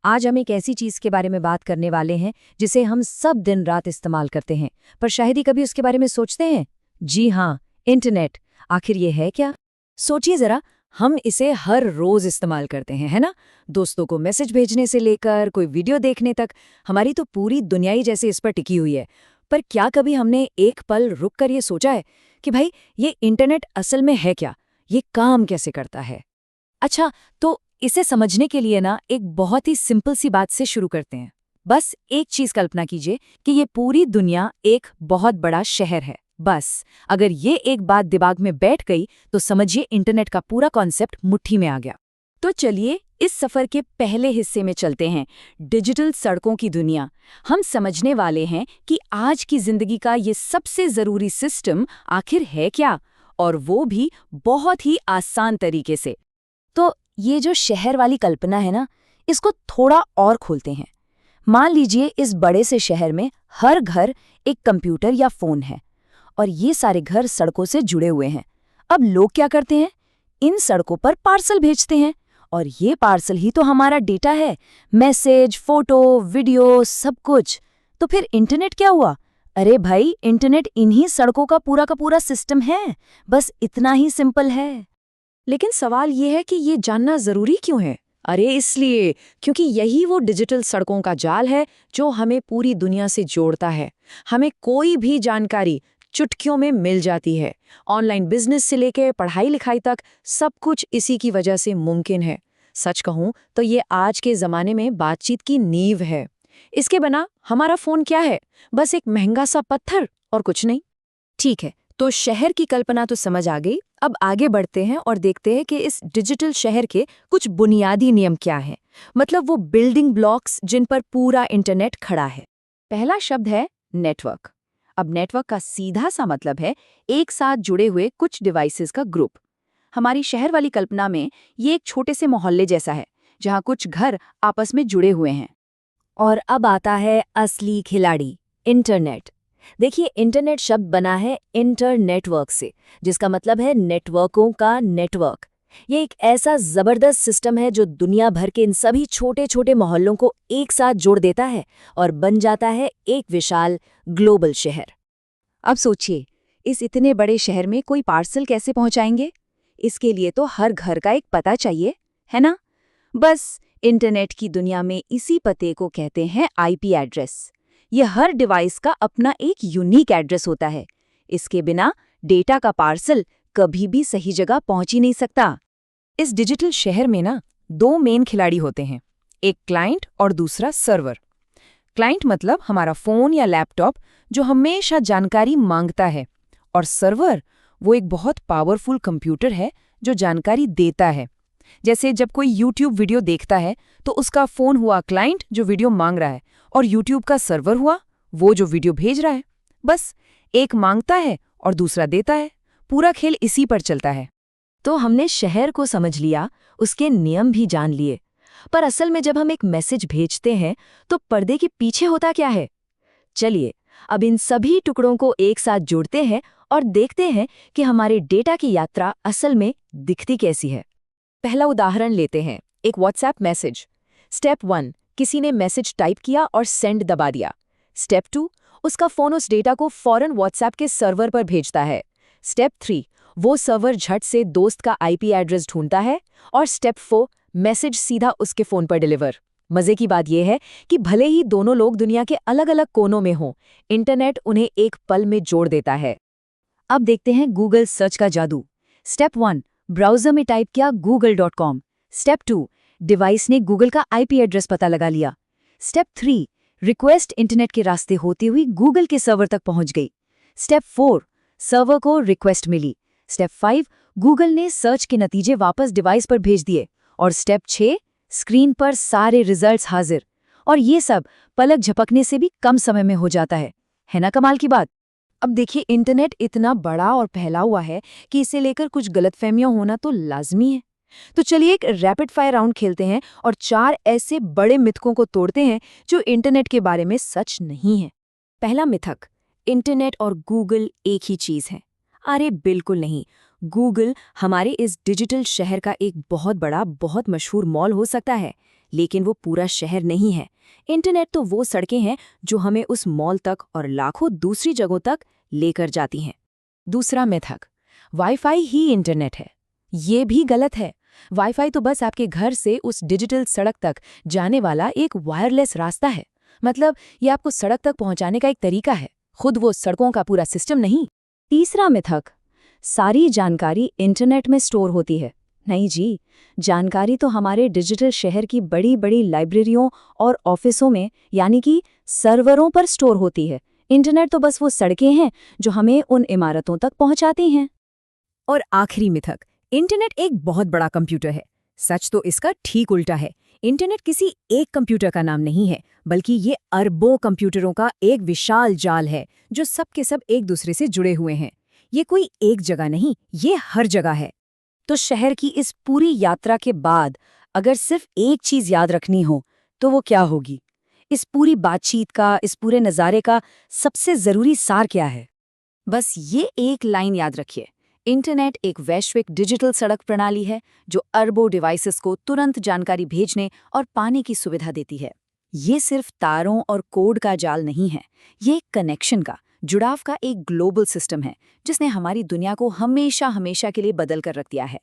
आज हम एक ऐसी चीज के बारे में बात करने वाले हैं जिसे हम सब दिन रात इस्तेमाल करते हैं, पर शायद ही कभी उसके बारे में सोचते हैं। जी हाँ, इंटरनेट। आखिर ये है क्या? सोचिए जरा, हम इसे हर रोज इस्तेमाल करते हैं, है ना? दोस्तों को मैसेज भेजने से लेकर कोई वीडियो देखने तक हमारी तो पूरी दुनिया ही जैसे इस पर टिकी हुई है। पर क्या कभी हमने एक पल रुक कर ये सोचा है कि भाई, ये इंटरनेट असल में है क्या? ये काम कैसे करता है? अच्छा, तो इसे समझने के लिए ना एक बहुत ही सिंपल सी बात से शुरू करते हैं। बस एक चीज कल्पना कीजिए कि ये पूरी दुनिया एक बहुत बड़ा शहर है। बस अगर ये एक बात दिमाग में बैठ गई तो समझिए इंटरनेट का पूरा कॉन्सेप्ट मुट्ठी में आ गया। तो चलिए इस सफर के पहले हिस्से में चलते हैं, डिजिटल सड़कों की दुनिया। हम समझने वाले हैं कि आज की जिंदगी का ये सबसे जरूरी सिस्टम आखिर है क्या, और वो भी बहुत ही आसान तरीके से। तो ये जो शहर वाली कल्पना है ना, इसको थोड़ा और खोलते हैं। मान लीजिए इस बड़े से शहर में हर घर एक कंप्यूटर या फोन है, और ये सारे घर सड़कों से जुड़े हुए हैं। अब लोग क्या करते हैं? इन सड़कों पर पार्सल भेजते हैं, और ये पार्सल ही तो हमारा डेटा है। मैसेज, फोटो, वीडियो, सब कुछ। तो फिर इंटरनेट क्या हुआ? अरे भाई, इंटरनेट इन्हीं सड़कों का पूरा सिस्टम है। बस इतना ही सिंपल है। लेकिन सवाल ये है कि ये जानना जरूरी क्यों है? अरे इसलिए क्योंकि यही वो डिजिटल सड़कों का जाल है जो हमें पूरी दुनिया से जोड़ता है। हमें कोई भी जानकारी चुटकियों में मिल जाती है। ऑनलाइन बिजनेस से लेकर पढ़ाई लिखाई तक सब कुछ इसी की वजह से मुमकिन है। सच कहूं तो ये आज के जमाने में बातचीत की नींव है। इसके बिना हमारा फोन क्या है? बस एक महंगा सा पत्थर और कुछ नहीं। ठीक है, तो शहर की कल्पना तो समझ आ गई। अब आगे बढ़ते हैं और देखते हैं कि इस डिजिटल शहर के कुछ बुनियादी नियम क्या हैं, मतलब वो बिल्डिंग ब्लॉक्स जिन पर पूरा इंटरनेट खड़ा है। पहला शब्द है नेटवर्क। अब नेटवर्क का सीधा सा मतलब है एक साथ जुड़े हुए कुछ डिवाइसेस का ग्रुप। हमारी शहर वाली कल्पना में ये एक छोटे से मोहल्ले जैसा है जहाँ कुछ घर आपस में जुड़े हुए हैं। और अब आता है असली खिलाड़ी, इंटरनेट। देखिए, इंटरनेट शब्द बना है इंटरनेटवर्क से, जिसका मतलब है नेटवर्कों का नेटवर्क। ये एक ऐसा जबरदस्त सिस्टम है जो दुनिया भर के इन सभी छोटे छोटे मोहल्लों को एक साथ जोड़ देता है और बन जाता है एक विशाल ग्लोबल शहर। अब सोचिए, इस इतने बड़े शहर में कोई पार्सल कैसे पहुंचाएंगे? इसके लिए तो हर घर का एक पता चाहिए, है ना? बस इंटरनेट की दुनिया में इसी पते को कहते हैं आईपी एड्रेस। यह हर डिवाइस का अपना एक यूनिक एड्रेस होता है। इसके बिना डेटा का पार्सल कभी भी सही जगह पहुंच ही नहीं सकता। इस डिजिटल शहर में ना दो मेन खिलाड़ी होते हैं, एक क्लाइंट और दूसरा सर्वर। क्लाइंट मतलब हमारा फोन या लैपटॉप जो हमेशा जानकारी मांगता है, और सर्वर वो एक बहुत पावरफुल कंप्यूटर है जो जानकारी देता है। जैसे जब कोई YouTube वीडियो देखता है तो उसका फोन हुआ क्लाइंट जो वीडियो मांग रहा है, और YouTube का सर्वर हुआ वो जो वीडियो भेज रहा है। बस एक मांगता है और दूसरा देता है। पूरा खेल इसी पर चलता है। तो हमने शहर को समझ लिया, उसके नियम भी जान लिए। पर असल में जब हम एक मैसेज भेजते हैं तो पर्दे के पीछे होता क्या है? चलिए अब इन सभी टुकड़ों को एक साथ जोड़ते हैं और देखते हैं कि हमारे डेटा की यात्रा असल में दिखती कैसी है। पहला उदाहरण लेते हैं, एक व्हाट्सएप मैसेज। स्टेप 1, किसी ने मैसेज टाइप किया और सेंड दबा दिया। स्टेप 2, उसका फोन उस डेटा को फौरन व्हाट्सएप के सर्वर पर भेजता है। स्टेप 3, वो सर्वर झट से दोस्त का आईपी एड्रेस ढूंढता है। और स्टेप 4, मैसेज सीधा उसके फोन पर डिलीवर। मजे की बात यह है कि भले ही दोनों लोग दुनिया के अलग अलग कोनों में हों, इंटरनेट उन्हें एक पल में जोड़ देता है। अब देखते हैं गूगल सर्च का जादू। स्टेप 1, ब्राउज़र में टाइप किया google.com। स्टेप 2, डिवाइस ने गूगल का आईपी एड्रेस पता लगा लिया। स्टेप 3, रिक्वेस्ट इंटरनेट के रास्ते होती हुई गूगल के सर्वर तक पहुंच गई। स्टेप 4, सर्वर को रिक्वेस्ट मिली। स्टेप 5, गूगल ने सर्च के नतीजे वापस डिवाइस पर भेज दिए। और स्टेप 6, स्क्रीन पर सारे रिजल्ट्स हाजिर। और ये सब पलक झपकने से भी कम समय में हो जाता है ना कमाल की बात? अब देखिए, इंटरनेट इतना बड़ा और फैला हुआ है कि इसे लेकर कुछ गलतफहमियां होना तो लाजमी है। तो चलिए एक रैपिड फायर राउंड खेलते हैं और 4 ऐसे बड़े मिथकों को तोड़ते हैं जो इंटरनेट के बारे में सच नहीं है। पहला मिथक, इंटरनेट और गूगल एक ही चीज है। अरे बिल्कुल नहीं। गूगल हमारे इस डिजिटल शहर का एक बहुत बड़ा, बहुत मशहूर मॉल हो सकता है, लेकिन वो पूरा शहर नहीं है। इंटरनेट तो वो सड़कें हैं जो हमें उस मॉल तक और लाखों दूसरी जगहों तक लेकर जाती हैं। दूसरा मिथक, वाईफाई ही इंटरनेट है। ये भी गलत है। वाईफाई तो बस आपके घर से उस डिजिटल सड़क तक जाने वाला एक वायरलेस रास्ता है। मतलब ये आपको सड़क तक पहुंचाने का एक तरीका है, खुद वो सड़कों का पूरा सिस्टम नहीं। तीसरा मिथक, सारी जानकारी इंटरनेट में स्टोर होती है। नहीं जी, जानकारी तो हमारे डिजिटल शहर की बड़ी बड़ी लाइब्रेरियों और ऑफिसों में यानी कि सर्वरों पर स्टोर होती है। इंटरनेट तो बस वो सड़कें हैं जो हमें उन इमारतों तक पहुंचाती हैं। और आखिरी मिथक, इंटरनेट एक बहुत बड़ा कंप्यूटर है। सच तो इसका ठीक उल्टा है। इंटरनेट किसी एक कंप्यूटर का नाम नहीं है, बल्कि ये अरबों कंप्यूटरों का एक विशाल जाल है जो सब के सब एक दूसरे से जुड़े हुए हैं। ये कोई एक जगह नहीं, ये हर जगह है। तो शहर की इस पूरी यात्रा के बाद अगर सिर्फ एक चीज याद रखनी हो तो वो क्या होगी? इस पूरी बातचीत का, इस पूरे नज़ारे का सबसे जरूरी सार क्या है? बस ये एक लाइन याद रखिए, इंटरनेट एक वैश्विक डिजिटल सड़क प्रणाली है जो अरबों डिवाइसेस को तुरंत जानकारी भेजने और पाने की सुविधा देती है। ये सिर्फ तारों और कोड का जाल नहीं है, ये एक कनेक्शन का, जुड़ाव का एक ग्लोबल सिस्टम है जिसने हमारी दुनिया को हमेशा हमेशा के लिए बदल कर रख दिया है।